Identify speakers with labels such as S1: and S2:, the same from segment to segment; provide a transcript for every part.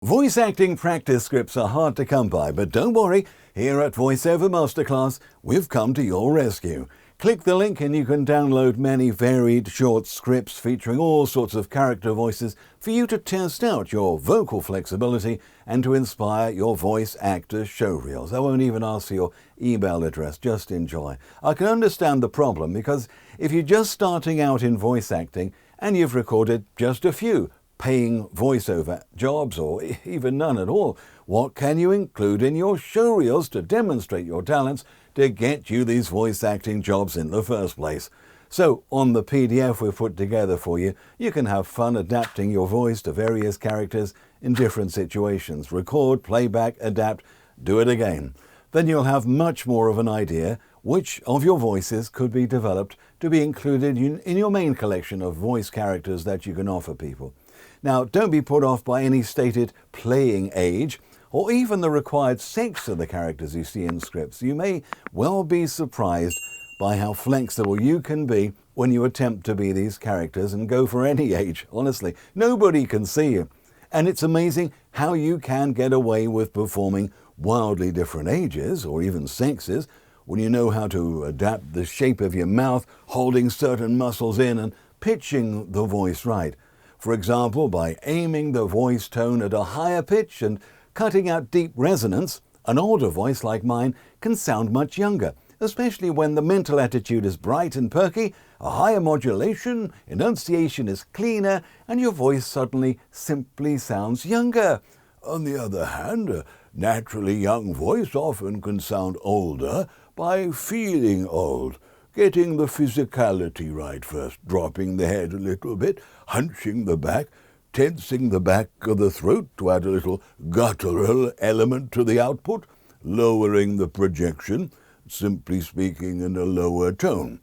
S1: Voice acting practice scripts are hard to come by, but don't worry, here at VoiceOver Masterclass, we've come to your rescue. Click the link and you can download many varied short scripts featuring all sorts of character voices for you to test out your vocal flexibility and to inspire your voice actor showreels. I won't even ask for your email address, just enjoy. I can understand the problem because if you're just starting out in voice acting and you've recorded just a few paying voiceover jobs or even none at all, what can you include in your showreels to demonstrate your talents to get you these voice acting jobs in the first place? So on the PDF we've put together for you, you can have fun adapting your voice to various characters in different situations. Record, playback, adapt, do it again. Then you'll have much more of an idea which of your voices could be developed to be included in your main collection of voice characters that you can offer people. Now, don't be put off by any stated playing age or even the required sex of the characters you see in scripts. You may well be surprised by how flexible you can be when you attempt to be these characters and go for any age. Honestly, nobody can see you. And it's amazing how you can get away with performing wildly different ages or even sexes when you know how to adapt the shape of your mouth, holding certain muscles in and pitching the voice right. For example, by aiming the voice tone at a higher pitch and cutting out deep resonance, an older voice like mine can sound much younger, especially when the mental attitude is bright and perky, a higher modulation, enunciation is cleaner, and your voice suddenly simply sounds younger. On the other hand, a naturally young voice often can sound older by feeling old. Getting the physicality right first, dropping the head a little bit, hunching the back, tensing the back of the throat to add a little guttural element to the output, lowering the projection, simply speaking in a lower tone.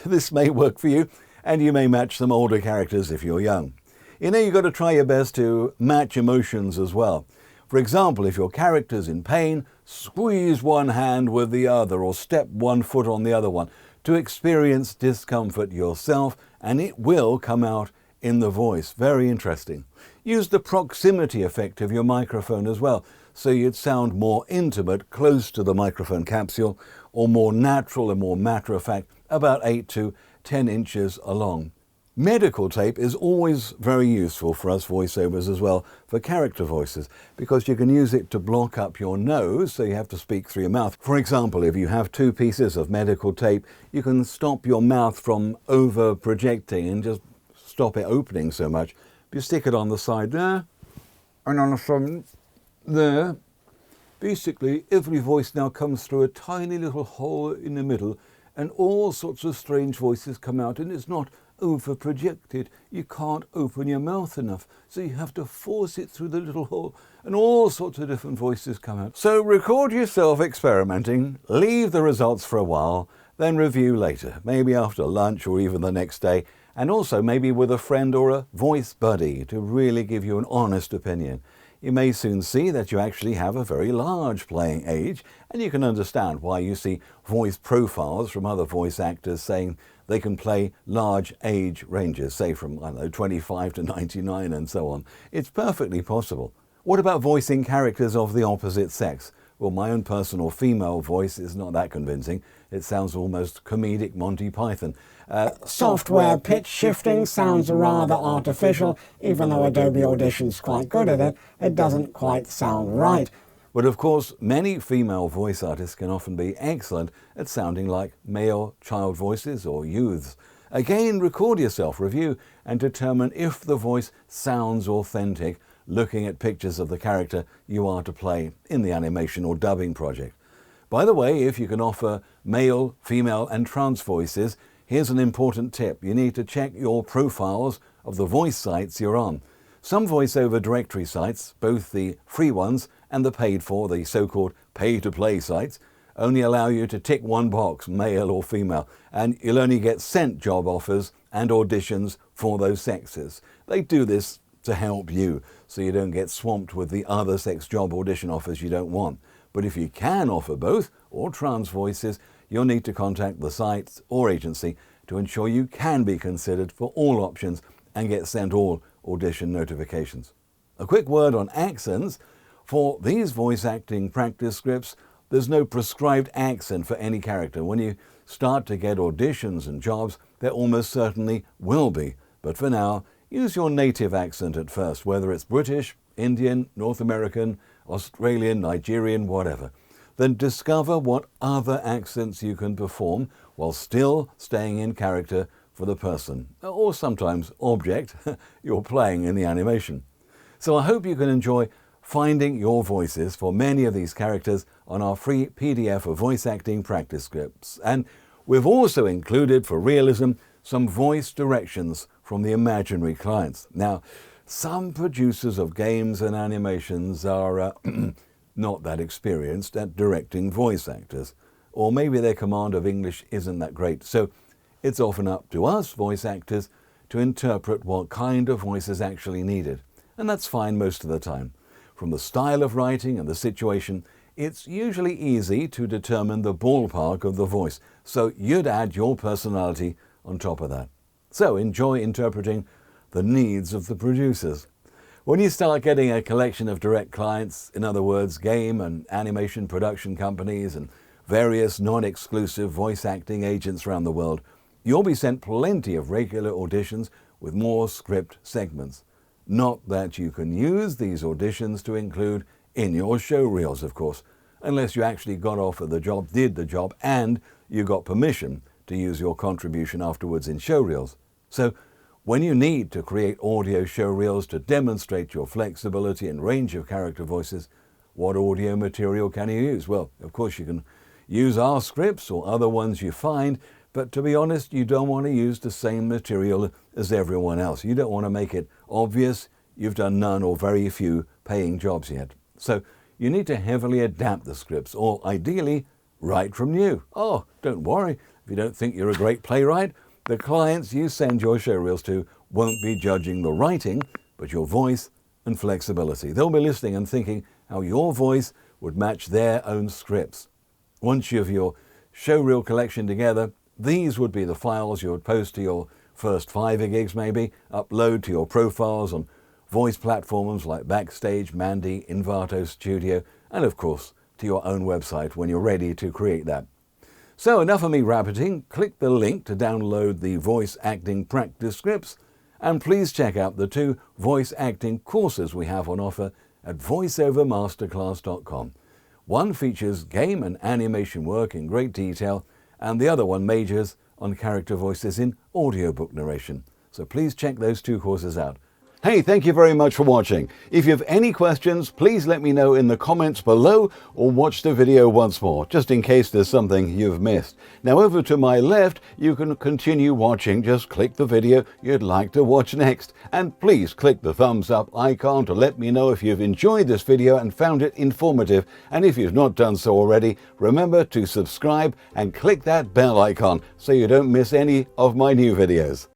S1: This may work for you, and you may match some older characters if you're young. You know, you've got to try your best to match emotions as well. For example, if your character's in pain, squeeze one hand with the other or step one foot on the other one to experience discomfort yourself, and it will come out in the voice. Very interesting. Use the proximity effect of your microphone as well, so you'd sound more intimate, close to the microphone capsule, or more natural and more matter-of-fact, about 8 to 10 inches along. Medical tape is always very useful for us voiceovers as well, for character voices, because you can use it to block up your nose, so you have to speak through your mouth. For example, if you have 2 pieces of medical tape, you can stop your mouth from over-projecting and just stop it opening so much. You stick it on the side there, and on the front there. Basically, every voice now comes through a tiny little hole in the middle, and all sorts of strange voices come out, and it's not over-projected. You can't open your mouth enough, so you have to force it through the little hole, and all sorts of different voices come out. So record yourself experimenting, leave the results for a while, then review later, maybe after lunch or even the next day, and also maybe with a friend or a voice buddy to really give you an honest opinion. You may soon see that you actually have a very large playing age, and you can understand why you see voice profiles from other voice actors saying they can play large age ranges, say from, 25 to 99 and so on. It's perfectly possible. What about voicing characters of the opposite sex? Well, my own personal female voice is not that convincing. It sounds almost comedic Monty Python.
S2: Software pitch shifting sounds rather artificial. Even though Adobe Audition's quite good at it, it doesn't quite sound right.
S1: But of course, many female voice artists can often be excellent at sounding like male child voices or youths. Again, record yourself, review, and determine if the voice sounds authentic, looking at pictures of the character you are to play in the animation or dubbing project. By the way, if you can offer male, female, and trans voices, here's an important tip. You need to check your profiles of the voice sites you're on. Some voiceover directory sites, both the free ones and the paid for, the so-called pay-to-play sites, only allow you to tick one box, male or female, and you'll only get sent job offers and auditions for those sexes. They do this to help you, so you don't get swamped with the other sex job audition offers you don't want. But if you can offer both, or trans voices, you'll need to contact the site or agency to ensure you can be considered for all options and get sent all audition notifications. A quick word on accents. For these voice acting practice scripts, there's no prescribed accent for any character. When you start to get auditions and jobs, there almost certainly will be. But for now, use your native accent at first, whether it's British, Indian, North American, Australian, Nigerian, whatever. Then discover what other accents you can perform while still staying in character for the person, or sometimes object, you're playing in the animation. So I hope you can enjoy finding your voices for many of these characters on our free PDF of voice acting practice scripts. And we've also included, for realism, some voice directions from the imaginary clients. Now, some producers of games and animations are not that experienced at directing voice actors, or maybe their command of English isn't that great. So it's often up to us, voice actors, to interpret what kind of voice is actually needed. And that's fine most of the time. From the style of writing and the situation, it's usually easy to determine the ballpark of the voice. So you'd add your personality on top of that. So enjoy interpreting the needs of the producers. When you start getting a collection of direct clients, in other words, game and animation production companies and various non-exclusive voice acting agents around the world, you'll be sent plenty of regular auditions with more script segments. Not that you can use these auditions to include in your show reels, of course, unless you actually got offered the job, did the job, and you got permission to use your contribution afterwards in show reels. So when you need to create audio show reels to demonstrate your flexibility and range of character voices, what audio material can you use? Well, of course you can use our scripts or other ones you find, but to be honest, you don't want to use the same material as everyone else. You don't want to make it obvious you've done none or very few paying jobs yet. So you need to heavily adapt the scripts, or ideally, write from new. Oh, don't worry, if you don't think you're a great playwright, the clients you send your show reels to won't be judging the writing, but your voice and flexibility. They'll be listening and thinking how your voice would match their own scripts. Once you have your showreel collection together, these would be the files you would post to your first Fiverr gigs maybe, upload to your profiles on voice platforms like Backstage, Mandy, Envato Studio, and of course to your own website when you're ready to create that. So enough of me rabbiting. Click the link to download the voice acting practice scripts, and please check out the 2 voice acting courses we have on offer at voiceovermasterclass.com. One features game and animation work in great detail, and the other one majors on character voices in audiobook narration. So please check those 2 courses out. Hey, thank you very much for watching. If you have any questions, please let me know in the comments below or watch the video once more, just in case there's something you've missed. Now over to my left, you can continue watching. Just click the video you'd like to watch next. And please click the thumbs up icon to let me know if you've enjoyed this video and found it informative. And if you've not done so already, remember to subscribe and click that bell icon so you don't miss any of my new videos.